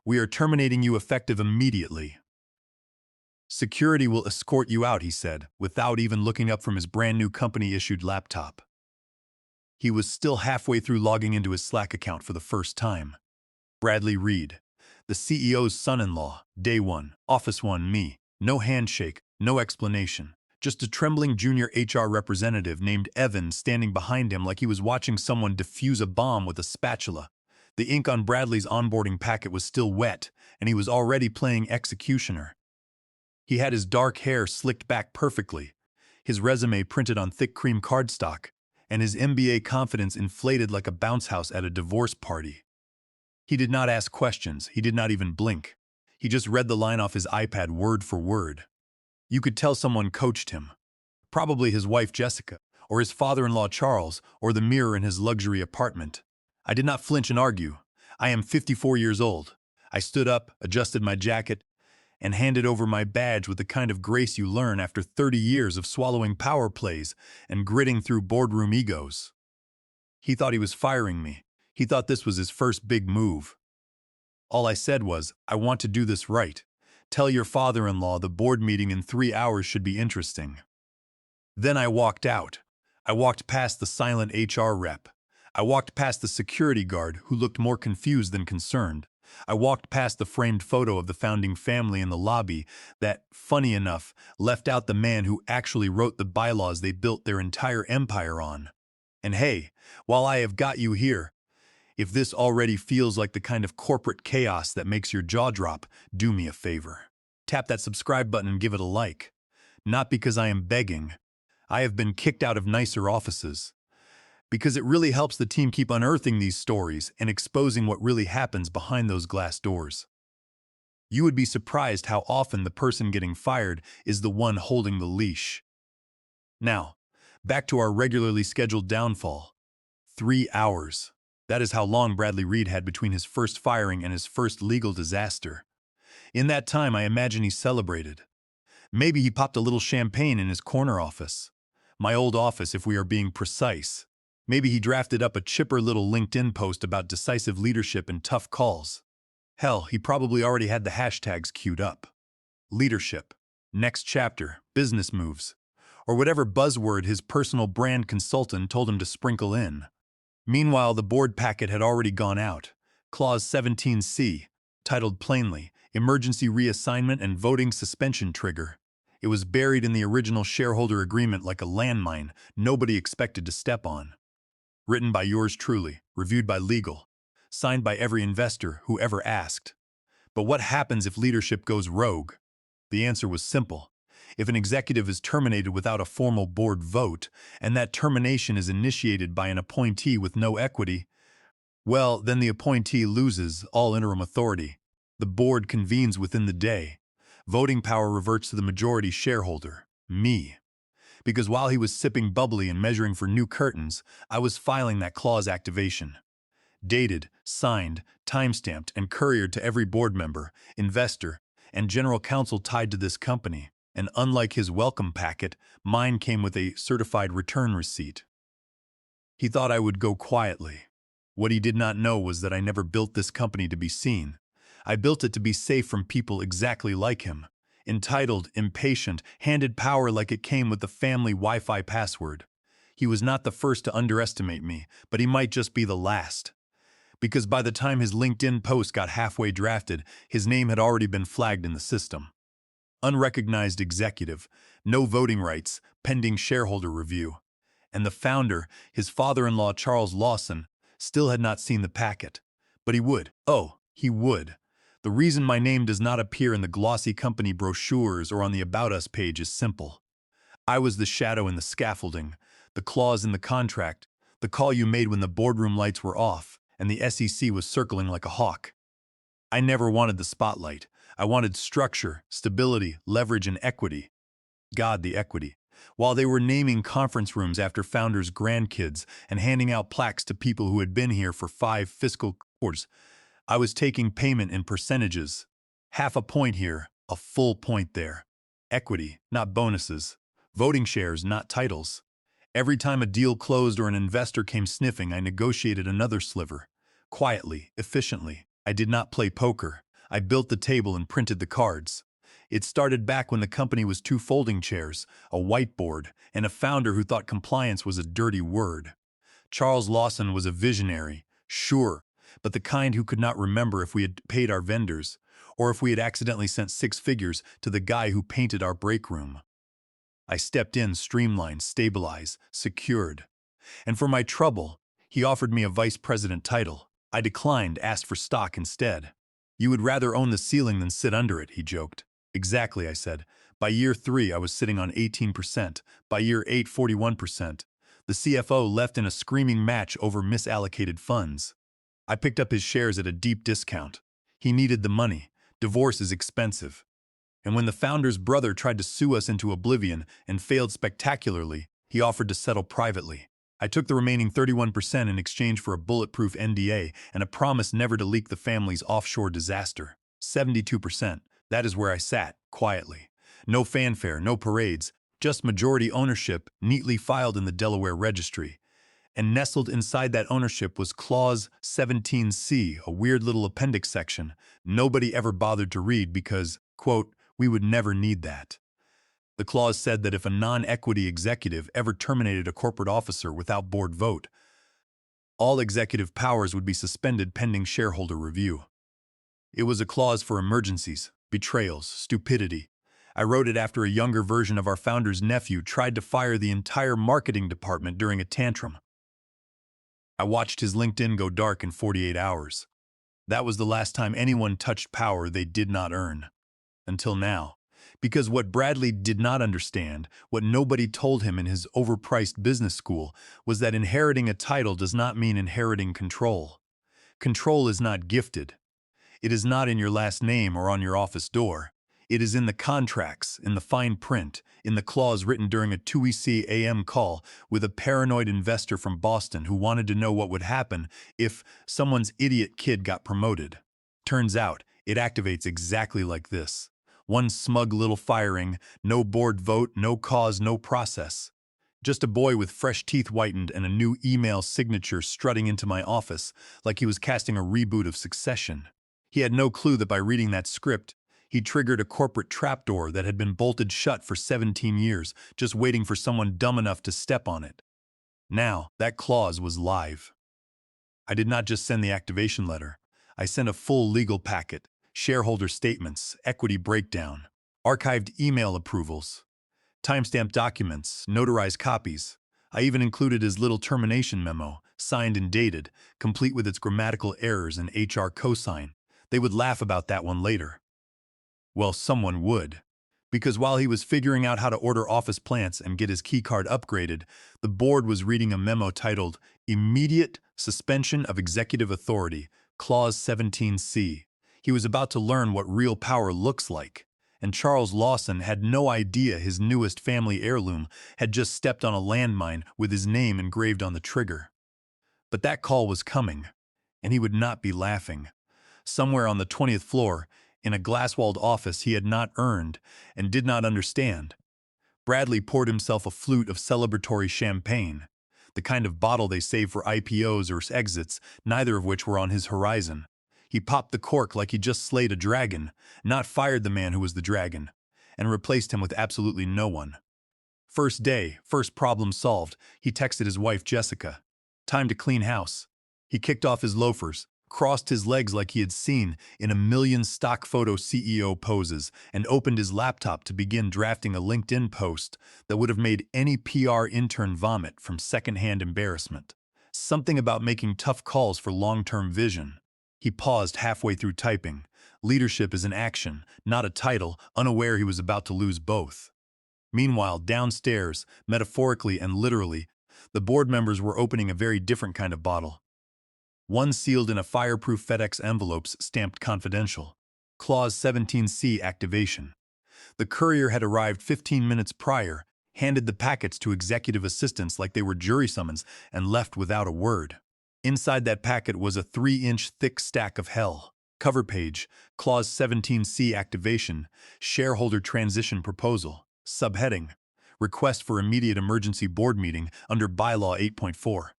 We are terminating you effective immediately. Security will escort you out, he said, without even looking up from his brand-new company-issued laptop. He was still halfway through logging into his Slack account for the first time. Bradley Reed, the CEO's son-in-law, day one, office one, me. No handshake, no explanation. Just a trembling junior HR representative named Evan standing behind him like he was watching someone defuse a bomb with a spatula. The ink on Bradley's onboarding packet was still wet, and he was already playing executioner. He had his dark hair slicked back perfectly, his resume printed on thick cream cardstock, and his MBA confidence inflated like a bounce house at a divorce party. He did not ask questions, he did not even blink. He just read the line off his iPad word for word. You could tell someone coached him. Probably his wife Jessica, or his father-in-law Charles, or the mirror in his luxury apartment. I did not flinch and argue. I am 54 years old. I stood up, adjusted my jacket, and handed over my badge with the kind of grace you learn after 30 years of swallowing power plays and gritting through boardroom egos. He thought he was firing me. He thought this was his first big move. All I said was, I want to do this right. Tell your father-in-law the board meeting in 3 hours should be interesting. Then I walked out. I walked past the silent HR rep. I walked past the security guard who looked more confused than concerned. I walked past the framed photo of the founding family in the lobby that, funny enough, left out the man who actually wrote the bylaws they built their entire empire on. And hey, while I have got you here, if this already feels like the kind of corporate chaos that makes your jaw drop, do me a favor. Tap that subscribe button and give it a like. Not because I am begging. I have been kicked out of nicer offices. Because it really helps the team keep unearthing these stories and exposing what really happens behind those glass doors. You would be surprised how often the person getting fired is the one holding the leash. Now, back to our regularly scheduled downfall. 3 hours. That is how long Bradley Reed had between his first firing and his first legal disaster. In that time, I imagine he celebrated. Maybe he popped a little champagne in his corner office. My old office, if we are being precise. Maybe he drafted up a chipper little LinkedIn post about decisive leadership and tough calls. Hell, he probably already had the hashtags queued up. Leadership, next chapter, business moves, or whatever buzzword his personal brand consultant told him to sprinkle in. Meanwhile, the board packet had already gone out. Clause 17C, titled plainly, Emergency Reassignment and Voting Suspension Trigger. It was buried in the original shareholder agreement like a landmine nobody expected to step on. Written by yours truly, reviewed by legal, signed by every investor who ever asked. But what happens if leadership goes rogue? The answer was simple. If an executive is terminated without a formal board vote, and that termination is initiated by an appointee with no equity, well, then the appointee loses all interim authority. The board convenes within the day. Voting power reverts to the majority shareholder, me. Because while he was sipping bubbly and measuring for new curtains, I was filing that clause activation. Dated, signed, timestamped, and couriered to every board member, investor, and general counsel tied to this company. And unlike his welcome packet, mine came with a certified return receipt. He thought I would go quietly. What he did not know was that I never built this company to be seen. I built it to be safe from people exactly like him. Entitled, impatient, handed power like it came with the family Wi-Fi password. He was not the first to underestimate me, but he might just be the last. Because by the time his LinkedIn post got halfway drafted, his name had already been flagged in the system. Unrecognized executive, no voting rights, pending shareholder review. And the founder, his father-in-law Charles Lawson, still had not seen the packet. But he would. Oh, he would. The reason my name does not appear in the glossy company brochures or on the About Us page is simple. I was the shadow in the scaffolding, the clause in the contract, the call you made when the boardroom lights were off and the SEC was circling like a hawk. I never wanted the spotlight. I wanted structure, stability, leverage, and equity. God, the equity. While they were naming conference rooms after founders' grandkids and handing out plaques to people who had been here for 5 fiscal quarters, I was taking payment in percentages. Half a point here, a full point there. Equity, not bonuses. Voting shares, not titles. Every time a deal closed or an investor came sniffing, I negotiated another sliver. Quietly, efficiently. I did not play poker. I built the table and printed the cards. It started back when the company was 2 folding chairs, a whiteboard, and a founder who thought compliance was a dirty word. Charles Lawson was a visionary, sure, but the kind who could not remember if we had paid our vendors, or if we had accidentally sent 6 figures to the guy who painted our break room. I stepped in, streamlined, stabilized, secured. And for my trouble, he offered me a vice president title. I declined, asked for stock instead. You would rather own the ceiling than sit under it, he joked. Exactly, I said. By year 3, I was sitting on 18%. By year 8, 41%. The CFO left in a screaming match over misallocated funds. I picked up his shares at a deep discount. He needed the money. Divorce is expensive. And when the founder's brother tried to sue us into oblivion and failed spectacularly, he offered to settle privately. I took the remaining 31% in exchange for a bulletproof NDA and a promise never to leak the family's offshore disaster. 72%. That is where I sat, quietly. No fanfare, no parades, just majority ownership neatly filed in the Delaware Registry. And nestled inside that ownership was Clause 17C, a weird little appendix section nobody ever bothered to read because, quote, we would never need that. The clause said that if a non-equity executive ever terminated a corporate officer without board vote, all executive powers would be suspended pending shareholder review. It was a clause for emergencies, betrayals, stupidity. I wrote it after a younger version of our founder's nephew tried to fire the entire marketing department during a tantrum. I watched his LinkedIn go dark in 48 hours. That was the last time anyone touched power they did not earn. Until now. Because what Bradley did not understand, what nobody told him in his overpriced business school, was that inheriting a title does not mean inheriting control. Control is not gifted. It is not in your last name or on your office door. It is in the contracts, in the fine print, in the clause written during a 2EC AM call with a paranoid investor from Boston who wanted to know what would happen if someone's idiot kid got promoted. Turns out, it activates exactly like this. One smug little firing, no board vote, no cause, no process. Just a boy with fresh teeth whitened and a new email signature strutting into my office like he was casting a reboot of Succession. He had no clue that by reading that script, he triggered a corporate trapdoor that had been bolted shut for 17 years, just waiting for someone dumb enough to step on it. Now, that clause was live. I did not just send the activation letter. I sent a full legal packet. Shareholder statements, equity breakdown, archived email approvals, timestamped documents, notarized copies. I even included his little termination memo, signed and dated, complete with its grammatical errors and HR cosign. They would laugh about that one later. Well, someone would. Because while he was figuring out how to order office plants and get his keycard upgraded, the board was reading a memo titled Immediate Suspension of Executive Authority, Clause 17C. He was about to learn what real power looks like, and Charles Lawson had no idea his newest family heirloom had just stepped on a landmine with his name engraved on the trigger. But that call was coming, and he would not be laughing. Somewhere on the 20th floor, in a glass-walled office he had not earned and did not understand, Bradley poured himself a flute of celebratory champagne, the kind of bottle they save for IPOs or exits, neither of which were on his horizon. He popped the cork like he just slayed a dragon, not fired the man who was the dragon, and replaced him with absolutely no one. First day, first problem solved, he texted his wife Jessica. Time to clean house. He kicked off his loafers, crossed his legs like he had seen in a million stock photo CEO poses, and opened his laptop to begin drafting a LinkedIn post that would have made any PR intern vomit from secondhand embarrassment. Something about making tough calls for long-term vision. He paused halfway through typing. Leadership is an action, not a title, unaware he was about to lose both. Meanwhile, downstairs, metaphorically and literally, the board members were opening a very different kind of bottle. One sealed in a fireproof FedEx envelopes stamped confidential. Clause 17C activation. The courier had arrived 15 minutes prior, handed the packets to executive assistants like they were jury summons, and left without a word. Inside that packet was a 3-inch thick stack of hell. Cover page, Clause 17C activation, shareholder transition proposal. Subheading, request for immediate emergency board meeting under Bylaw 8.4.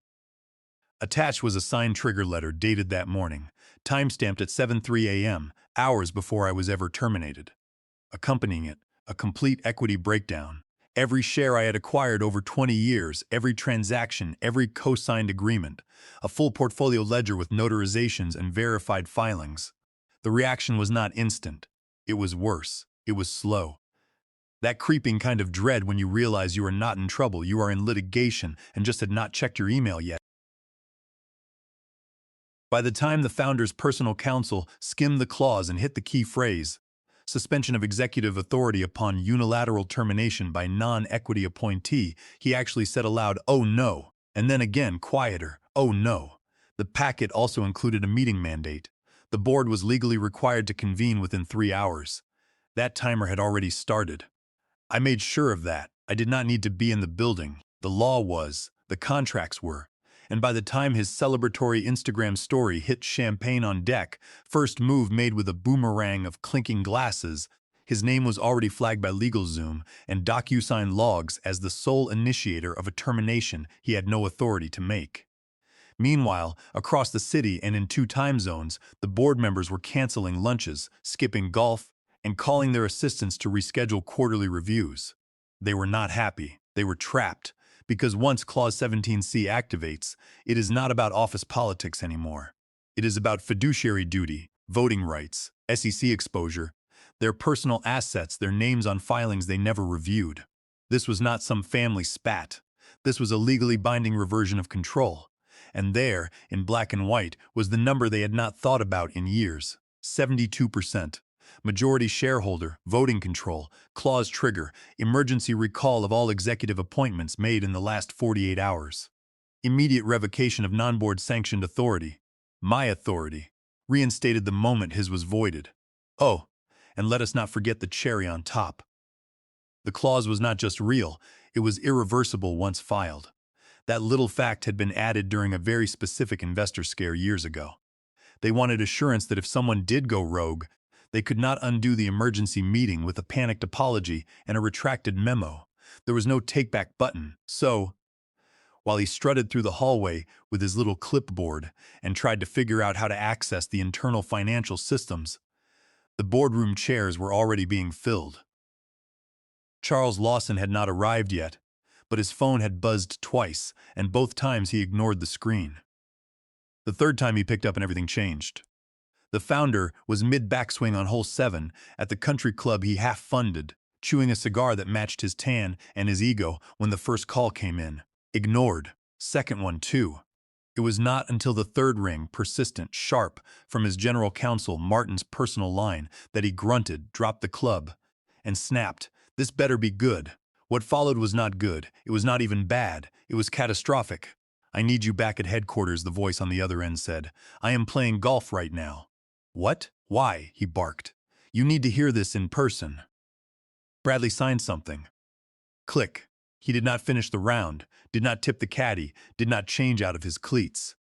Attached was a signed trigger letter dated that morning, timestamped at 7:03 a.m., hours before I was ever terminated. Accompanying it, a complete equity breakdown. Every share I had acquired over 20 years, every transaction, every co-signed agreement, a full portfolio ledger with notarizations and verified filings. The reaction was not instant. It was worse. It was slow. That creeping kind of dread when you realize you are not in trouble, you are in litigation, and just had not checked your email yet. By the time the founder's personal counsel skimmed the clause and hit the key phrase, suspension of executive authority upon unilateral termination by non-equity appointee, he actually said aloud, "Oh no," and then again, quieter, "Oh no." The packet also included a meeting mandate. The board was legally required to convene within 3 hours. That timer had already started. I made sure of that. I did not need to be in the building. The law was, the contracts were. And by the time his celebratory Instagram story hit champagne on deck, first move made with a boomerang of clinking glasses, his name was already flagged by LegalZoom and DocuSign logs as the sole initiator of a termination he had no authority to make. Meanwhile, across the city and in 2 time zones, the board members were canceling lunches, skipping golf, and calling their assistants to reschedule quarterly reviews. They were not happy. They were trapped. Because once Clause 17C activates, it is not about office politics anymore. It is about fiduciary duty, voting rights, SEC exposure, their personal assets, their names on filings they never reviewed. This was not some family spat. This was a legally binding reversion of control. And there, in black and white, was the number they had not thought about in years: 72%. Majority shareholder, voting control, clause trigger, emergency recall of all executive appointments made in the last 48 hours. Immediate revocation of non-board sanctioned authority, my authority, reinstated the moment his was voided. Oh, and let us not forget the cherry on top. The clause was not just real, it was irreversible once filed. That little fact had been added during a very specific investor scare years ago. They wanted assurance that if someone did go rogue, they could not undo the emergency meeting with a panicked apology and a retracted memo. There was no take-back button, so, while he strutted through the hallway with his little clipboard and tried to figure out how to access the internal financial systems, the boardroom chairs were already being filled. Charles Lawson had not arrived yet, but his phone had buzzed twice, and both times he ignored the screen. The third time he picked up and everything changed. The founder was mid-backswing on hole 7 at the country club he half-funded, chewing a cigar that matched his tan and his ego when the first call came in. Ignored. Second one, too. It was not until the third ring, persistent, sharp, from his general counsel, Martin's personal line, that he grunted, dropped the club, and snapped, "This better be good." What followed was not good. It was not even bad. It was catastrophic. "I need you back at headquarters," the voice on the other end said. "I am playing golf right now." "What? Why?" he barked. "You need to hear this in person." Bradley signed something. Click. He did not finish the round, did not tip the caddy, did not change out of his cleats.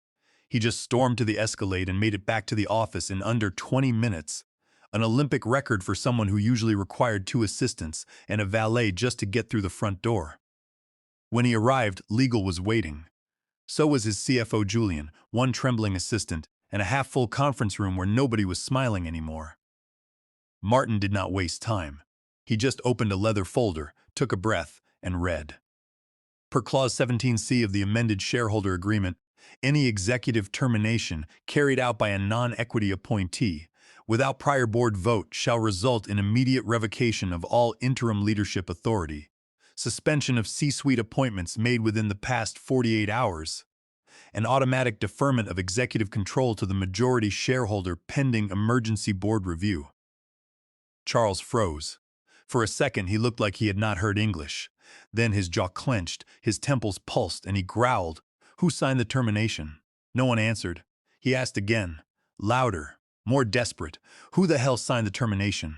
He just stormed to the Escalade and made it back to the office in under 20 minutes. An Olympic record for someone who usually required 2 assistants and a valet just to get through the front door. When he arrived, legal was waiting. So was his CFO Julian, one trembling assistant, and a half-full conference room where nobody was smiling anymore. Martin did not waste time. He just opened a leather folder, took a breath, and read. Per Clause 17C of the amended shareholder agreement, any executive termination carried out by a non-equity appointee, without prior board vote, shall result in immediate revocation of all interim leadership authority, suspension of C-suite appointments made within the past 48 hours, an automatic deferment of executive control to the majority shareholder pending emergency board review. Charles froze. For a second, he looked like he had not heard English. Then his jaw clenched, his temples pulsed, and he growled, "Who signed the termination?" No one answered. He asked again, louder, more desperate, "Who the hell signed the termination?"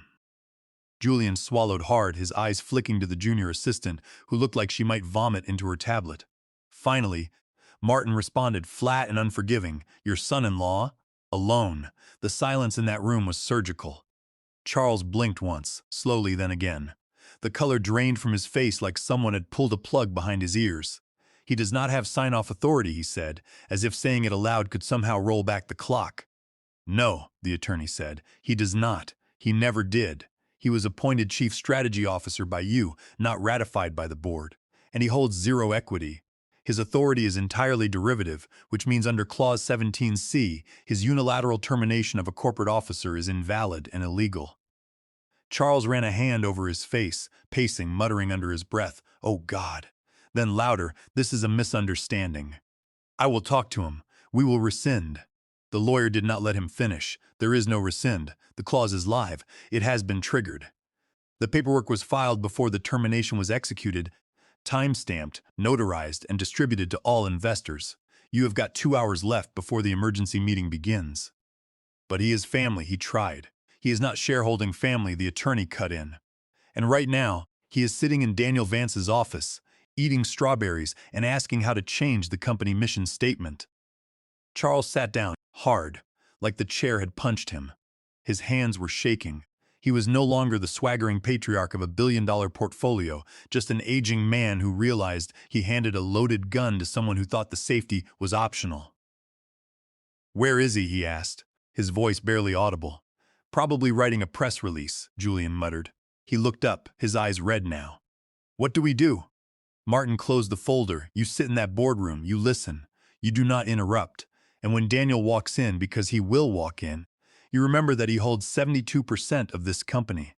Julian swallowed hard, his eyes flicking to the junior assistant, who looked like she might vomit into her tablet. Finally, Martin responded, flat and unforgiving, "Your son-in-law?" Alone. The silence in that room was surgical. Charles blinked once, slowly then again. The color drained from his face like someone had pulled a plug behind his ears. He does not have sign-off authority, he said, as if saying it aloud could somehow roll back the clock. No, the attorney said, he does not. He never did. He was appointed chief strategy officer by you, not ratified by the board. And he holds zero equity. His authority is entirely derivative, which means under Clause 17C, his unilateral termination of a corporate officer is invalid and illegal. Charles ran a hand over his face, pacing, muttering under his breath, "Oh God." Then louder, "This is a misunderstanding. I will talk to him. We will rescind." The lawyer did not let him finish. There is no rescind. The clause is live. It has been triggered. The paperwork was filed before the termination was executed, time-stamped, notarized, and distributed to all investors. You have got 2 hours left before the emergency meeting begins. But he is family, he tried. He is not shareholding family, the attorney cut in. And right now, he is sitting in Daniel Vance's office, eating strawberries and asking how to change the company mission statement. Charles sat down, hard, like the chair had punched him. His hands were shaking. He was no longer the swaggering patriarch of a billion-dollar portfolio, just an aging man who realized he handed a loaded gun to someone who thought the safety was optional. "Where is he?" he asked, his voice barely audible. "Probably writing a press release," Julian muttered. He looked up, his eyes red now. "What do we do?" Martin closed the folder. "You sit in that boardroom, you listen. You do not interrupt. And when Daniel walks in, because he will walk in, you remember that he holds 72% of this company."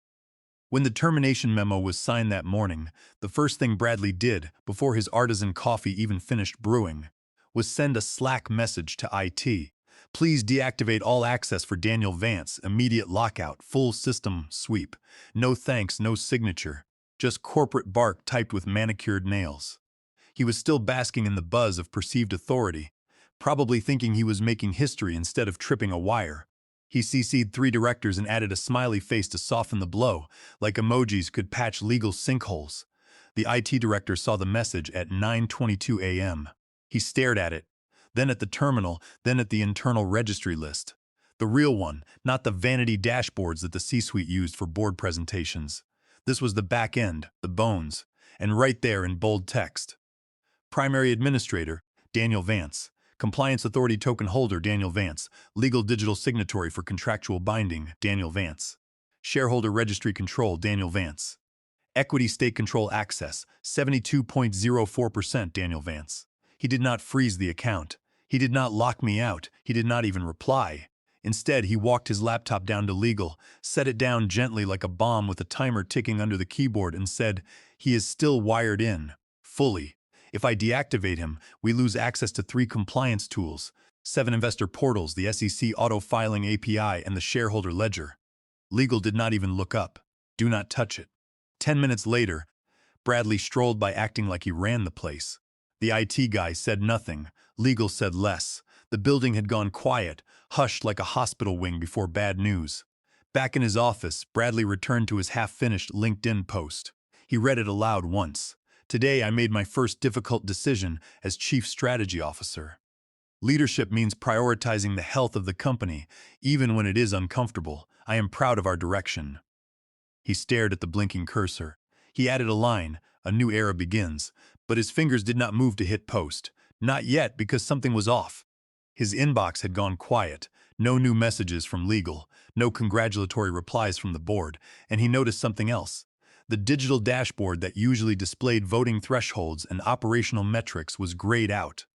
When the termination memo was signed that morning, the first thing Bradley did, before his artisan coffee even finished brewing, was send a Slack message to IT. "Please deactivate all access for Daniel Vance, immediate lockout, full system sweep. No thanks, no signature. Just corporate bark typed with manicured nails." He was still basking in the buzz of perceived authority, probably thinking he was making history instead of tripping a wire. He CC'd 3 directors and added a smiley face to soften the blow, like emojis could patch legal sinkholes. The IT director saw the message at 9:22 a.m. He stared at it, then at the terminal, then at the internal registry list. The real one, not the vanity dashboards that the C-suite used for board presentations. This was the back end, the bones, and right there in bold text. Primary Administrator, Daniel Vance. Compliance Authority Token Holder, Daniel Vance. Legal Digital Signatory for Contractual Binding, Daniel Vance. Shareholder Registry Control, Daniel Vance. Equity Stake Control Access, 72.04%, Daniel Vance. He did not freeze the account. He did not lock me out. He did not even reply. Instead, he walked his laptop down to legal, set it down gently like a bomb with a timer ticking under the keyboard, and said, "He is still wired in, fully. If I deactivate him, we lose access to 3 compliance tools, 7 investor portals, the SEC auto-filing API, and the shareholder ledger." Legal did not even look up. "Do not touch it." 10 minutes later, Bradley strolled by acting like he ran the place. The IT guy said nothing. Legal said less. The building had gone quiet, hushed like a hospital wing before bad news. Back in his office, Bradley returned to his half-finished LinkedIn post. He read it aloud once. "Today I made my first difficult decision as Chief Strategy Officer. Leadership means prioritizing the health of the company, even when it is uncomfortable. I am proud of our direction." He stared at the blinking cursor. He added a line, "A new era begins," but his fingers did not move to hit post. Not yet, because something was off. His inbox had gone quiet. No new messages from legal, no congratulatory replies from the board, and he noticed something else. The digital dashboard that usually displayed voting thresholds and operational metrics was grayed out.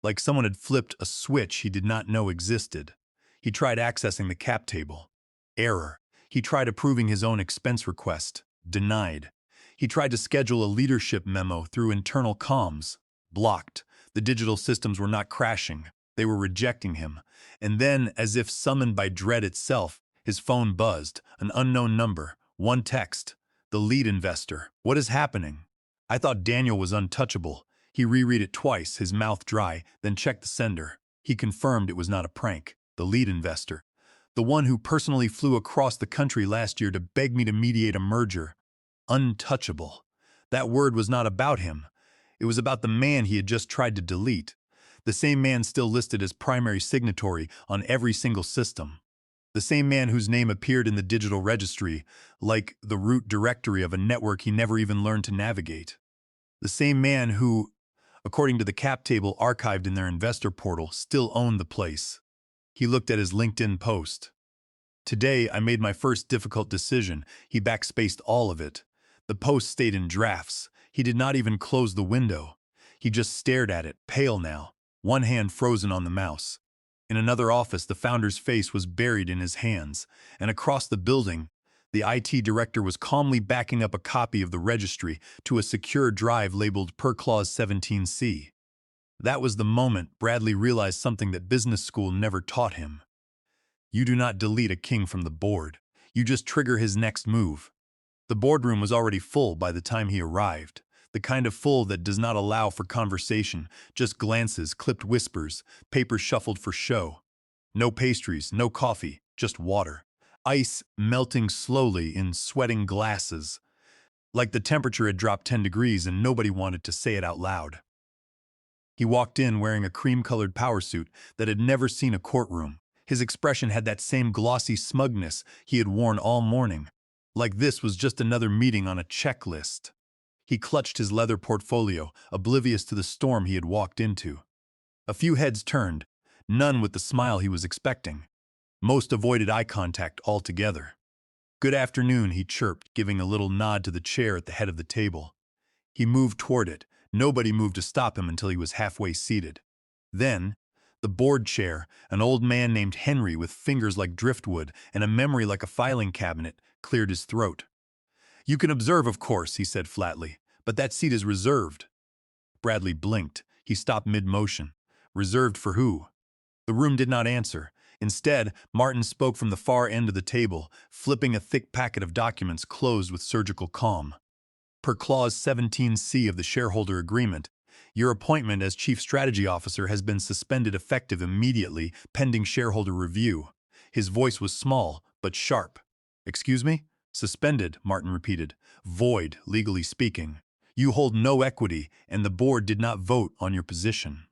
Like someone had flipped a switch he did not know existed. He tried accessing the cap table. Error. He tried approving his own expense request. Denied. He tried to schedule a leadership memo through internal comms. Blocked. The digital systems were not crashing. They were rejecting him. And then, as if summoned by dread itself, his phone buzzed. An unknown number. One text. "The lead investor. What is happening?" I thought Daniel was untouchable. He reread it twice, his mouth dry, then checked the sender. He confirmed it was not a prank. The lead investor. The one who personally flew across the country last year to beg me to mediate a merger. Untouchable. That word was not about him. It was about the man he had just tried to delete. The same man still listed as primary signatory on every single system. The same man whose name appeared in the digital registry, like the root directory of a network he never even learned to navigate. The same man who... according to the cap table archived in their investor portal, still owned the place. He looked at his LinkedIn post. Today, I made my first difficult decision. He backspaced all of it. The post stayed in drafts. He did not even close the window. He just stared at it, pale now, one hand frozen on the mouse. In another office, the founder's face was buried in his hands, and across the building, the IT director was calmly backing up a copy of the registry to a secure drive labeled per clause 17C. That was the moment Bradley realized something that business school never taught him. You do not delete a king from the board. You just trigger his next move. The boardroom was already full by the time he arrived, the kind of full that does not allow for conversation, just glances, clipped whispers, papers shuffled for show. No pastries, no coffee, just water. Ice melting slowly in sweating glasses, like the temperature had dropped 10 degrees and nobody wanted to say it out loud. He walked in wearing a cream-colored power suit that had never seen a courtroom. His expression had that same glossy smugness he had worn all morning, like this was just another meeting on a checklist. He clutched his leather portfolio, oblivious to the storm he had walked into. A few heads turned, none with the smile he was expecting. Most avoided eye contact altogether. "Good afternoon," he chirped, giving a little nod to the chair at the head of the table. He moved toward it. Nobody moved to stop him until he was halfway seated. Then, the board chair, an old man named Henry with fingers like driftwood and a memory like a filing cabinet, cleared his throat. "You can observe, of course," he said flatly, "but that seat is reserved." Bradley blinked. He stopped mid-motion. Reserved for who? The room did not answer. Instead, Martin spoke from the far end of the table, flipping a thick packet of documents closed with surgical calm. "Per clause 17C of the shareholder agreement, your appointment as Chief Strategy Officer has been suspended effective immediately, pending shareholder review." His voice was small, but sharp. "Excuse me?" "Suspended," Martin repeated. "Void, legally speaking. You hold no equity, and the board did not vote on your position.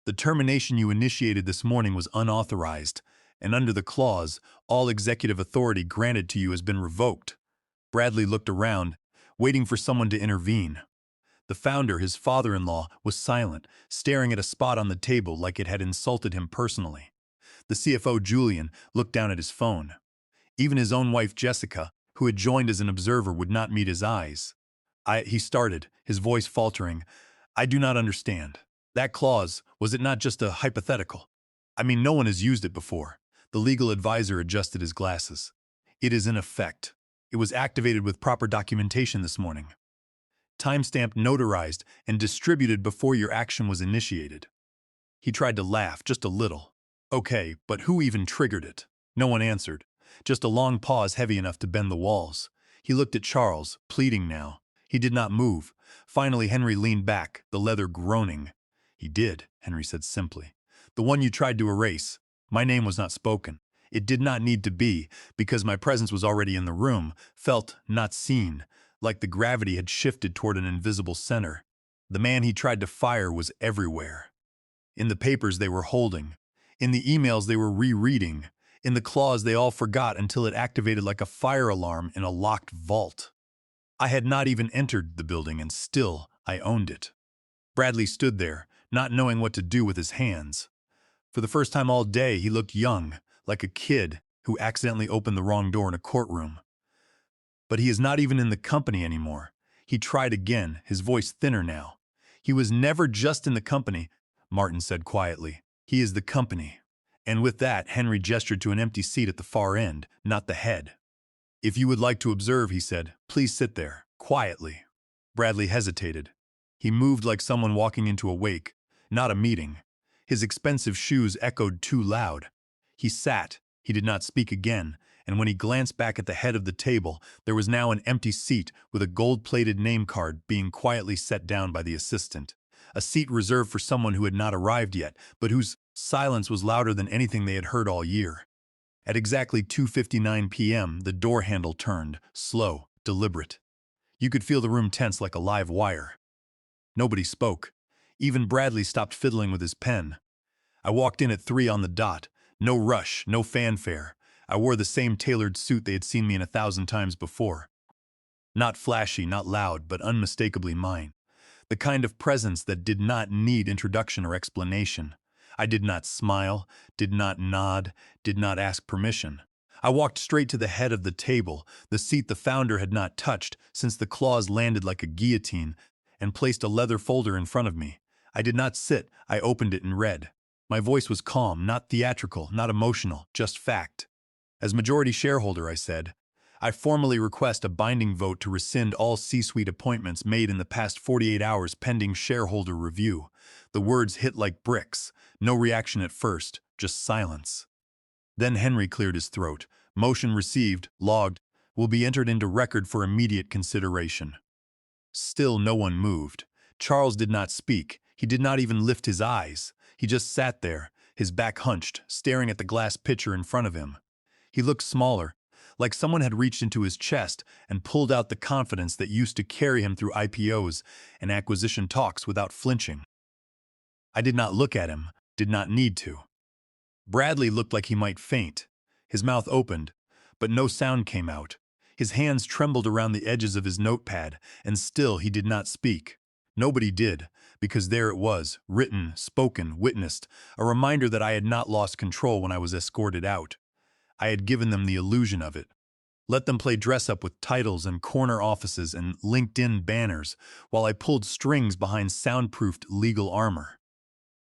The termination you initiated this morning was unauthorized, and under the clause, all executive authority granted to you has been revoked." Bradley looked around, waiting for someone to intervene. The founder, his father-in-law, was silent, staring at a spot on the table like it had insulted him personally. The CFO, Julian, looked down at his phone. Even his own wife, Jessica, who had joined as an observer, would not meet his eyes. He started, his voice faltering. "I do not understand. That clause, was it not just a hypothetical? I mean, no one has used it before." The legal advisor adjusted his glasses. "It is in effect. It was activated with proper documentation this morning. Timestamped, notarized, and distributed before your action was initiated." He tried to laugh, just a little. "Okay, but who even triggered it?" No one answered. Just a long pause heavy enough to bend the walls. He looked at Charles, pleading now. He did not move. Finally, Henry leaned back, the leather groaning. "He did," Henry said simply. "The one you tried to erase. My name was not spoken. It did not need to be, because my presence was already in the room, felt, not seen, like the gravity had shifted toward an invisible center. The man he tried to fire was everywhere. In the papers they were holding, in the emails they were rereading, in the clause they all forgot until it activated like a fire alarm in a locked vault. I had not even entered the building, and still I owned it." Bradley stood there, not knowing what to do with his hands. For the first time all day, he looked young, like a kid who accidentally opened the wrong door in a courtroom. "But he is not even in the company anymore." He tried again, his voice thinner now. "He was never just in the company," Martin said quietly. "He is the company." And with that, Henry gestured to an empty seat at the far end, not the head. "If you would like to observe," he said, "please sit there, quietly." Bradley hesitated. He moved like someone walking into a wake, not a meeting. His expensive shoes echoed too loud. He sat. He did not speak again, and when he glanced back at the head of the table, there was now an empty seat with a gold-plated name card being quietly set down by the assistant. A seat reserved for someone who had not arrived yet, but whose silence was louder than anything they had heard all year. At exactly 2:59 p.m., the door handle turned, slow, deliberate. You could feel the room tense like a live wire. Nobody spoke. Even Bradley stopped fiddling with his pen. "I walked in at 3 on the dot. No rush, no fanfare. I wore the same tailored suit they had seen me in 1,000 times before. Not flashy, not loud, but unmistakably mine. The kind of presence that did not need introduction or explanation. I did not smile, did not nod, did not ask permission. I walked straight to the head of the table, the seat the founder had not touched since the claws landed like a guillotine, and placed a leather folder in front of me. I did not sit, I opened it and read. My voice was calm, not theatrical, not emotional, just fact. As majority shareholder, I said, I formally request a binding vote to rescind all C-suite appointments made in the past 48 hours pending shareholder review. The words hit like bricks. No reaction at first, just silence. Then Henry cleared his throat. Motion received, logged, will be entered into record for immediate consideration. Still no one moved. Charles did not speak. He did not even lift his eyes. He just sat there, his back hunched, staring at the glass pitcher in front of him. He looked smaller, like someone had reached into his chest and pulled out the confidence that used to carry him through IPOs and acquisition talks without flinching. I did not look at him, did not need to. Bradley looked like he might faint. His mouth opened, but no sound came out. His hands trembled around the edges of his notepad, and still he did not speak. Nobody did, because there it was, written, spoken, witnessed, a reminder that I had not lost control when I was escorted out. I had given them the illusion of it. Let them play dress-up with titles and corner offices and LinkedIn banners while I pulled strings behind soundproofed legal armor.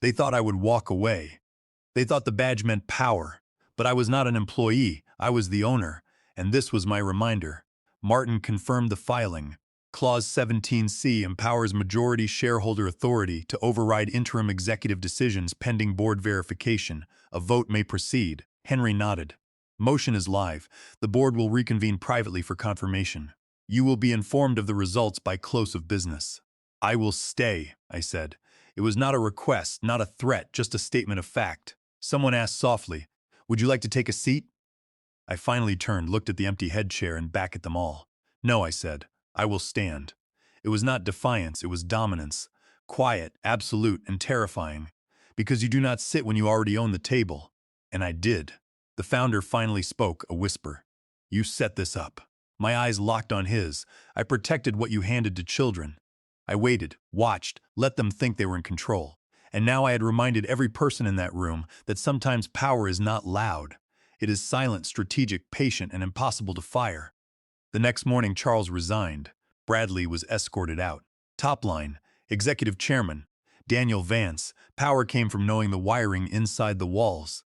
They thought I would walk away. They thought the badge meant power, but I was not an employee, I was the owner, and this was my reminder. Martin confirmed the filing. Clause 17C empowers majority shareholder authority to override interim executive decisions pending board verification. A vote may proceed. Henry nodded. Motion is live. The board will reconvene privately for confirmation. You will be informed of the results by close of business. I will stay, I said. It was not a request, not a threat, just a statement of fact. Someone asked softly, "Would you like to take a seat?" I finally turned, looked at the empty head chair and back at them all. "No," I said. "I will stand." It was not defiance, it was dominance. Quiet, absolute, and terrifying. Because you do not sit when you already own the table. And I did. The founder finally spoke, a whisper. "You set this up." My eyes locked on his. I protected what you handed to children. I waited, watched, let them think they were in control. And now I had reminded every person in that room that sometimes power is not loud. It is silent, strategic, patient, and impossible to fire. The next morning, Charles resigned. Bradley was escorted out. Top line, executive chairman, Daniel Vance. Power came from knowing the wiring inside the walls.